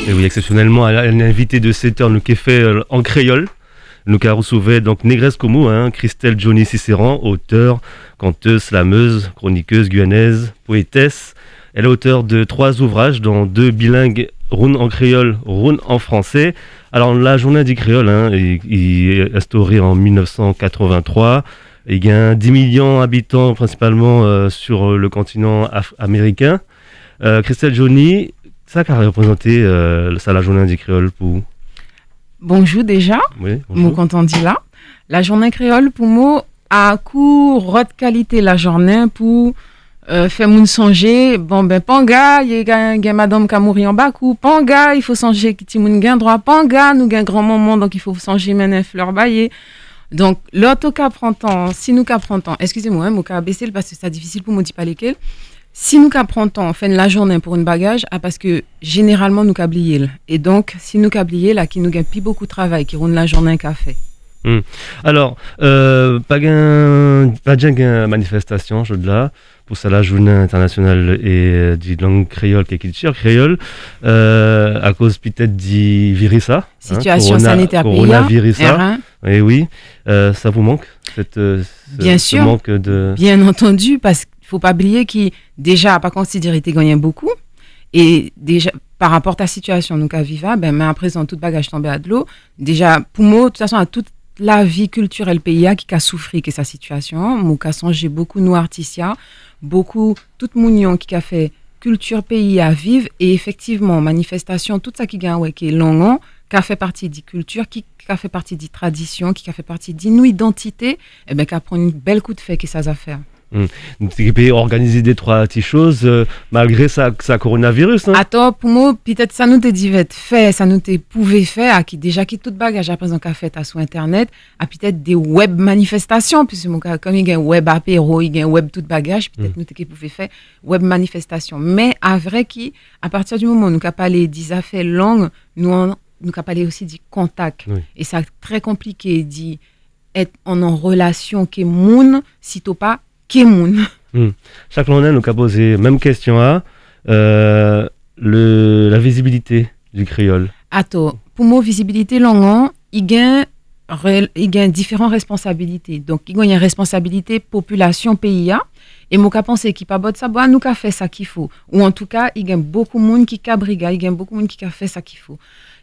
Et oui, exceptionnellement, un invité de 7 heures nous qui fait en créole. Nous avons reçu donc Négresse Comou, Christelle Johnny Cicéran, auteure, conteuse, slameuse, chroniqueuse guyanaise, poétesse. Elle est auteure de 3 ouvrages, dont 2 bilingues, Roun en créole, Roun en français. Alors la journée du créole, il est instauré en 1983. Il y a 10 millions d'habitants principalement sur le continent américain. Christelle Johnny, ça qu'a représenté ça la journée du créole pour vous? Bonjour déjà, oui, bonjour. Mon content dit là. La journée créole pour moi a cours haute qualité la journée pour faire moun songer panga y a madame qui a mouru en Bakou, panga il faut songer qui moun gain droit, panga nous gain grand moment donc il faut songer mener fleur baillé. Donc l'autre cas prend temps, si nous cas prend temps, excusez-moi mon cas baisser parce que c'est difficile pour moi dire pas lesquels. Si nous prend temps, on fait la journée pour une bagage, parce que généralement nous oublié. Et donc, si nous oublié, là, qui nous gagne plus beaucoup de travail, qui roule la journée qu'a fait. Alors, pas de manifestation, je là, pour ça la journée internationale et de langue créole, qui est culture créole, à cause peut-être du virus. Situation sanitaire coronavirus. Et oui, ça vous manque bien sûr, ce manque de... Bien entendu, parce qu'il ne faut pas oublier qu'il déjà pas considéré qu'il gagnait beaucoup. Et déjà, par rapport à ta situation, nous, à Viva, mais à présent, tout bagage tombé à de l'eau. Déjà, pour moi, de toute façon, à toute la vie culturelle pays qui a souffert de sa situation, moi, qui a songé beaucoup nous artistes, beaucoup, tout moun qui a fait culture pays à vivre. Et effectivement, manifestation, tout ça qui gagne, qui est long, qui a fait partie de culture, qui a fait partie de tradition, qui a fait partie de nos identités, et bien, qui a pris une belle coup de fait qui ça a fait. Tu peux organiser des 3 petites choses malgré ça coronavirus. Attends, pour moi, peut-être ça nous devait fait, ça nous pouvait faire, qui déjà qui tout bagage à présent qu'a fait sur internet, à peut-être des web manifestations, puisque comme il y a un web apéro, il y a un web tout bagage, peut-être nous pouvait faire web manifestation. Mais à vrai à partir du moment où nous avons parlé des affaires longues, nous avons parlé aussi du contact. Oui. Et c'est très compliqué d'être en relation que moun, sitôt pas Chaque journée, nous avons posé la même question la visibilité du créole. Attends, pour moi, visibilité longue, il gagne différentes responsabilités. Donc, il y a une responsabilité population pays et moi, je pense qu'il pas ça, nous avons fait ça qu'il faut. Ou en tout cas, il y a beaucoup de monde qui a brigade, il y a beaucoup de monde qui a fait ça qu'il faut.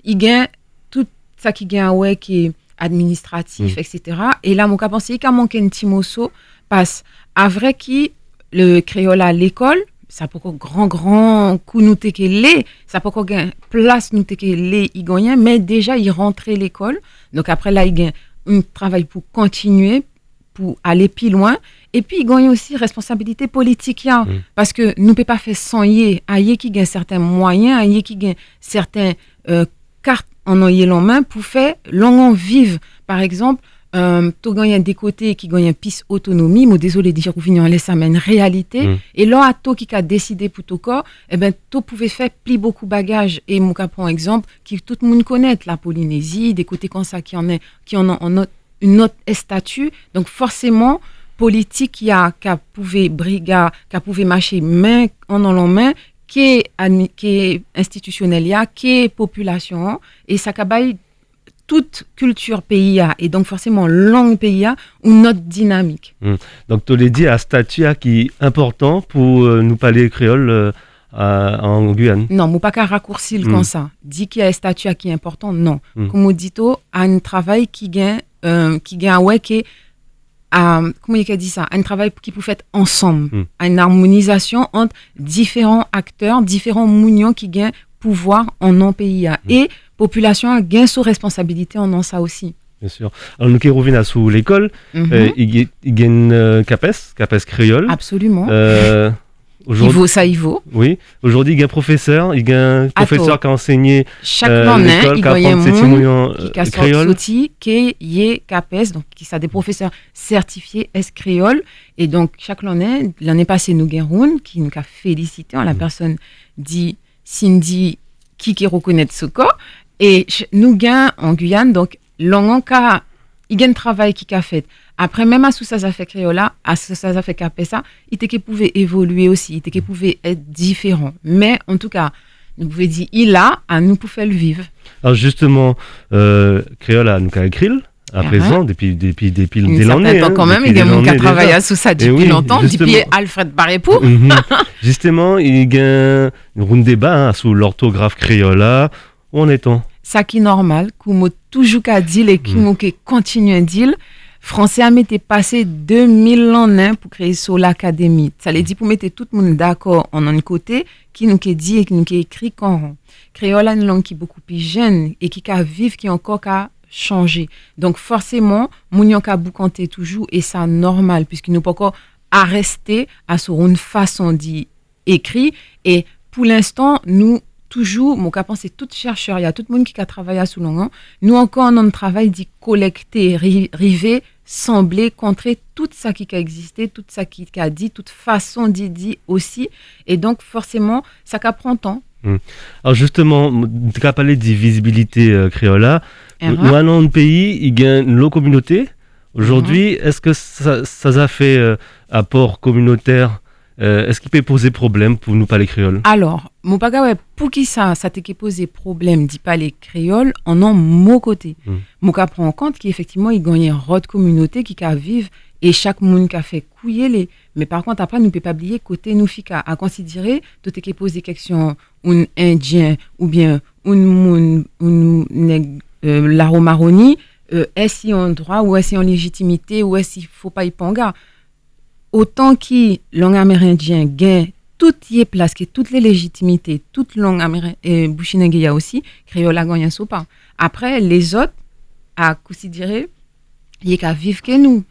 Il y a tout ça qui gagne qui est administratif, etc. Et là, moi, je pense qu'il manque un petit morceau parce à vrai le créole à l'école, ça peut grand coup nous tékelé, ça peut gain place nous tékelé il gagne, mais déjà il rentrait l'école. Donc après là il gagne un travail pour continuer, pour aller plus loin. Et puis il gagne aussi responsabilité politique parce que nous peut pas faire sans y qui gagne certains moyens, y qui gagne certains cartes en main pour faire longuement vivre. Par exemple, tu gagnes des côtés qui gagnent piste autonomie, mais désolé de dire que vous laisse amène réalité. Et là, à toi qui a décidé pour ton corps, tu pouvais faire plus beaucoup de bagages. Et mon cas, par exemple, qui tout le monde connaît, la Polynésie, des côtés comme ça qui en ont une autre statut. Donc, forcément, politique qui pouvait brigade, qui pouvait marcher main en main, qui est institutionnel, qui est population, et ça cabaye toute culture pays et donc forcément langue pays ou notre dynamique. Donc tu l'as dit à statut qui est important pour nous parler créole en Guyane. Non, moi pas qu'à raccourcir comme ça. Dit qu'il y a un statut qui est important, non. Comme on dit un travail qui gagne qui comment il a dit ça, un travail qui peut faire ensemble, une harmonisation entre différents acteurs, différents mounions qui gagnent pouvoir en non pays et population a gain sous responsabilité en ça aussi. Bien sûr. Alors nous qui revenons sous l'école, il y a une CAPES créole. Absolument. Il vaut. Oui. Aujourd'hui, il y a un professeur, qui a enseigné chaque année, il y a un monde qui a créole. Qui est CAPES, donc qui sont des professeurs certifiés créole. Et donc chaque l'année passée, nous avons qui nous a félicité en la personne dit Cindy qui reconnaît ce corps. Et nous gagnons en Guyane, donc, il y a un travail qui a fait. Après, même à ce que ça a fait créola, à ce que ça a fait capé ça, il était qu'il pouvait évoluer aussi, il était qu'il pouvait être différent. Mais, en tout cas, Nous pouvons dire il a, à nous pour faire le vivre. Alors justement, créole a nous écrit à présent depuis des l'année. Quand même, il y a mon qui a travaillé sur ça depuis longtemps, depuis Alfred Barépou. Justement, il y a un débat sur l'orthographe créole. Où en est-on? Ça qui est normal, qu'on m'a toujours qu'à dire et qu'on continue à dire. Français a été passé 2000 ans pour créer sur l'académie. Ça les dit pour mettre tout le monde d'accord en un côté, qui nous a dit et qui nous a écrit quand créole est une langue qui est beaucoup plus jeune et qui a vivre, qui encore qu'à changer. Donc forcément, moun ka boucanté toujours et ça normal puisque nous pas encore à rester à sur une façon d'y écrit et pour l'instant nous toujours, mon cas pense c'est tout chercheur, il y a tout le monde qui a travaillé sous longuement. Nous encore on travail d'y collecter, river, sembler, contrer tout ça qui a existé, tout ça qui a dit, toute façon d'y dire aussi. Et donc forcément, ça prend temps. Alors justement, tu as parlé de visibilité créole. Nous allons un pays, il y a une communauté. Aujourd'hui, est-ce que ça a fait apport communautaire? Est-ce qu'il peut poser problème pour nous parler créole? Alors, mon papa, pour qui ça t'a posé problème d'y parler créole, en un mot côté. Mon cas prend en compte qu'effectivement, il gagne une autre communauté qui vivre et chaque monde qui a fait couiller les. Mais par contre, après, nous ne pouvons pas oublier côté nous fika à considérer tout est qui pose des questions un indien ou bien l'aro maroni, est-ce qu'il y a un droit ou est-ce qu'il y a une légitimité ou est-ce qu'il ne faut pas y panga? Autant que langue amérindienne gagne toutes les places, toutes les légitimités, toute langue amérindienne, bouchinengue y a aussi, créole a gagné un pas. Après, les autres, à considérer, il y a qu'à vivre que nous.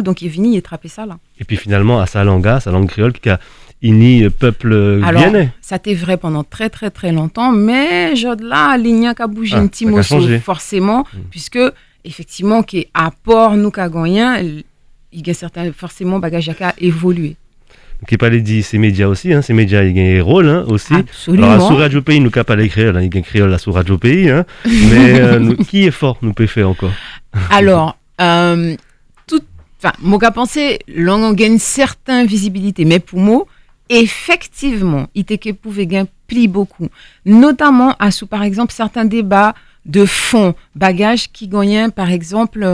Donc il est venu, il a trappé ça là. Et puis finalement, à sa langue créole qui a uni peuple guyanais. Ça t'est vrai pendant très très très longtemps, mais là, l'igna a bougé un petit morceau, forcément, puisque effectivement, qui apport nous qu'a gagné, il y a certains forcément bagages qui a évolué. Donc il parlait dit ces médias aussi, ces médias ils ont un rôle aussi. Absolument. Alors sur Radio Pays nous qu'a pas les créoles, il y a un créole là sur Radio Pays, mais qui est fort nous peut faire encore. Alors mon cas pensé, l'on gagne certaine visibilité, mais pour moi effectivement, il était que pouvait gagner pli beaucoup, notamment à sous par exemple certains débats de fond, bagages qui gagnaient par exemple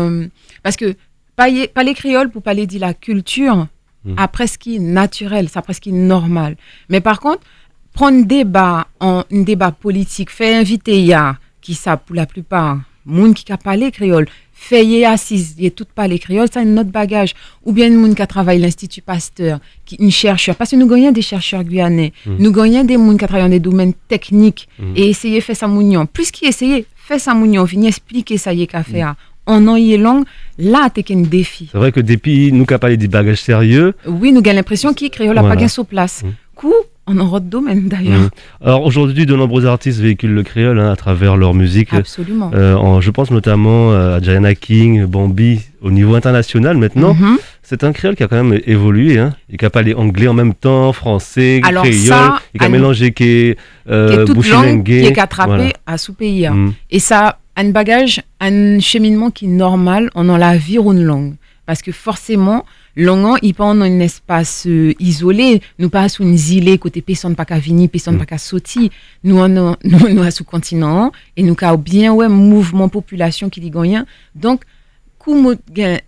parce que parler créole pour parler de la culture, après ce qui est naturel, ça presque normal. Mais par contre, prendre un débat politique, faire inviter qui ça pour la plupart, monde qui a parlé créole, faire assise, il tout parler créole, ça un autre bagage. Ou bien monde qui a travaillé l'Institut Pasteur, qui une chercheur, parce que nous gagnons des chercheurs guyanais, nous gagnons des monde qui a travaillé dans des domaines techniques et essayer de faire ça mounion. Plus qu'il essayer, faire ça mounion, venir expliquer ça y est qu'a faire. En an y est long, là, t'es qu'un défi. C'est vrai que depuis, nous avons parlé des bagages sérieux. Oui, nous avons l'impression qu'il créole n'a pas gagné sur place. Coup, en un autre domaine d'ailleurs. Alors aujourd'hui, de nombreux artistes véhiculent le créole à travers leur musique. Absolument. Je pense notamment à Diana King, Bambi, au niveau international maintenant. C'est un créole qui a quand même évolué. Il a parlé anglais en même temps, français, alors créole. Ça, il a mélangé toute langue qui est attrapée à sous pays. Et ça, un bagage, un cheminement qui est normal en la vie une langue. Parce que forcément, langue, il pas en un espace isolé. Nous pas sur une île côté personne pas qu'à venir, personne pas qu'à sortir. Nous à sous continent et nous avons bien mouvement population qui dit gagnant. Donc, coup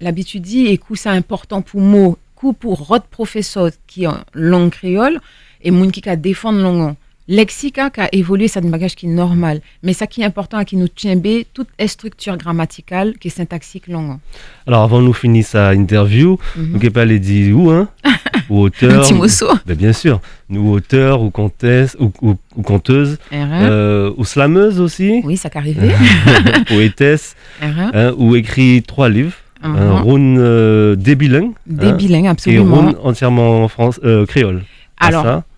l'habitude dit et coup c'est important pour moi, coup pour votre professeur qui est en langue créole et moun qui a défendre langue. Lexica qui a évolué, c'est un bagage qui est normal. Mais ça qui est important, qui nous tient bien, toute structure grammaticale, qui est syntaxique longue. Alors, avant nous finir sa interview, nous ne pouvons pas les dire où, ou auteur. Un petit morceau. Bien sûr. Nous, auteur, ou comtesse, ou conteuse, ou slameuse aussi. Oui, ça qu'arrivé. Poétesse, ou écrit 3 livres. Rune des bilingues. Des bilingues, absolument. Et rune entièrement créole.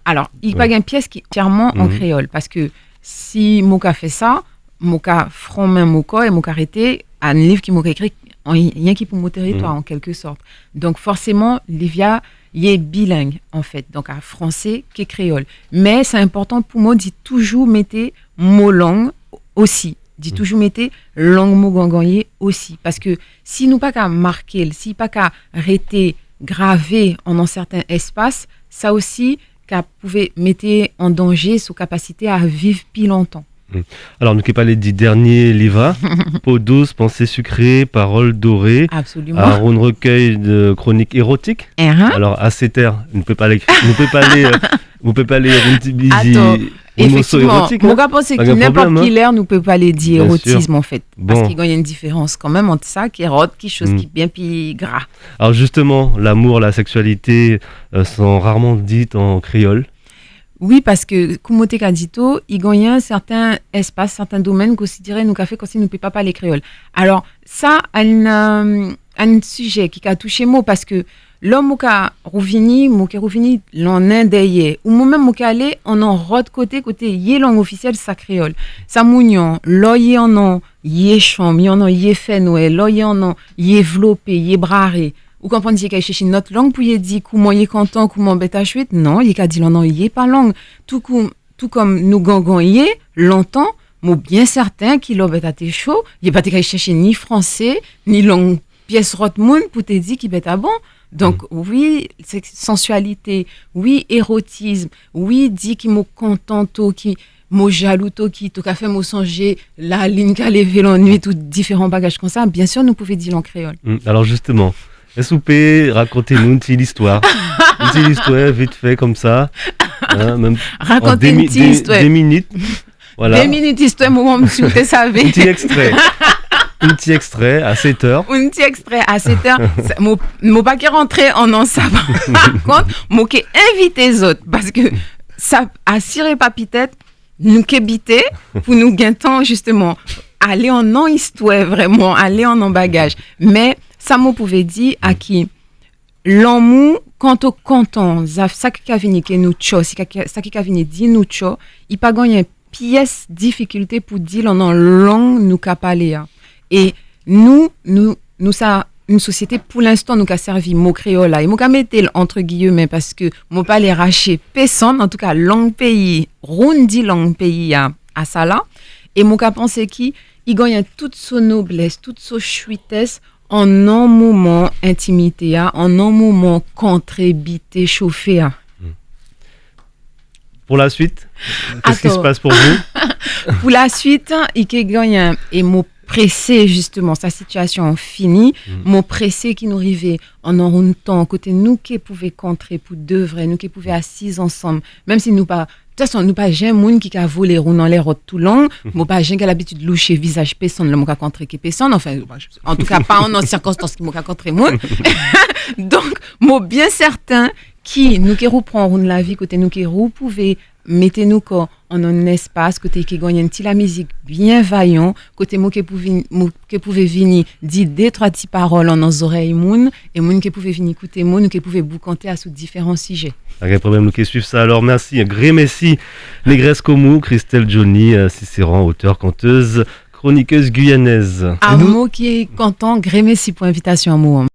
Alors, il y a une pièce qui est entièrement en créole, parce que si Moka fait ça, Moka franc-main Moka et Moka arrêté, un livre qui m'a écrit, rien qui pour mon territoire, en quelque sorte. Donc, forcément, Livia, il est bilingue, en fait, donc à français qui est créole. Mais c'est important pour moi de toujours mettre mot langue aussi, de toujours mettre langue mot ganganier aussi, parce que si nous pas qu'à marquer, si pas qu'à arrêter, graver en un certain espace, ça aussi, qui pouvait mettre en danger sa capacité à vivre plus longtemps. Alors, nous qui parlé du dernier livre, peau douce, pensée sucrée, paroles dorées, Absolument. un recueil de chroniques érotiques. Alors, à ces terres, nous ne pouvons pas les, un petit busy. Attends, effectivement, érotique, mon gars pense que n'importe qui l'air nous peut pas les dire Bien érotisme sûr. en fait, parce qu'il y a une différence quand même entre ça qui est érotique, quelque chose qui est bien plus gras. Alors justement, l'amour, la sexualité sont rarement dites en créole. Oui, parce que comme tu as dit, il y a un certain espace, certains domaines qu'on se dirait nous café comme si nous ne pouvons pas parler créole. Alors ça, un sujet qui a touché moi parce que l'homme qui a revenu l'en indéyé ou moi-même qui allé on en rode côté y langue officielle ça créole. Ça mounion, là y en a y chambre, y en a y fait Noël, là y en a y développé, y braré. Ou comprenez qu'il y a cherché notre langue pour y dire comment y est content, comment bête à chouette. Non, il y a dit non, y est pas langue. Tout comme nous gangons y est longtemps, moi bien certain qu'il a bête à tes chaud, il y a pas de chercher ni français, ni langue pièce rotmoun pour te dire qu'il bête à bon. Donc oui, sensualité, oui, érotisme, oui, dit qu'il m'a content, qui m'a jaloux, qui t'a fait me songer la ligne qu'a levé la nuit, tous différents bagages comme ça. Bien sûr, nous pouvons dire en créole. Alors justement, est-ce que vous pouvez raconter-nous une petite histoire une petite histoire vite fait comme ça, hein, même raconter une petite histoire. Des minutes. Voilà. 2 minutes histoire, moment où tu savais. Un petit extrait. Un petit extrait à 7h. Un petit extrait à 7h. Mon pas qui rentré en en ça. Par contre, moi qui invité les autres parce que ça a ciré papitette, nous qui habiter pour nous gagner temps justement aller en en histoire vraiment, aller en bagage. Mais ça me pouvait dire à qui l'amour quand on content, ça qui a venu que nous cho, ça qui a venu dire nous cho, il pas gagné pièce difficulté pour dire en langue nous qu'a parler. Et nous ça une société pour l'instant nous qu'a servi mot créole là et moi qu'a mettre entre guillemets parce que moi pas les racher personne en tout cas langue pays rondi langue pays à ça là et moi qu'a pensé qui il gagne toute son noblesse toute son chouitesse en un moment intimité en un moment contrébité chauffé. Pour la suite, qu'est-ce qui se passe pour vous? Pour la suite, il gagne et mot pressé justement sa situation finie, mot pressé qui nous arrivait en un temps côté nous qui pouvait contrer pour de vrai, nous qui pouvait assis ensemble, même si nous pas de toute façon, nous pas un monde qui a volé rond dans les routes tout long, moi pas j'ai l'habitude de loucher visage personne, le m'a rencontré qui personne, enfin en tout cas pas en circonstances qui m'a rencontré moi. Donc, moi bien certain qui nous qui reprend la vie côté nous qui pouvez mettez-nous en un espace côté qui gagne la musique bien vaillant côté moi qui pouvait venir dire deux trois petites paroles en nos oreilles moun et moun qui pouvait venir écouter moun qui pouvait vous compter à sous différents sujets. Pas de problème, nous qui suivons ça. Alors merci, un grand merci Négresse Comou, Christelle Johnny, Cicéron, auteure, conteuse, chroniqueuse guyanaise. Un mot qui est content, grand merci pour l'invitation à moi.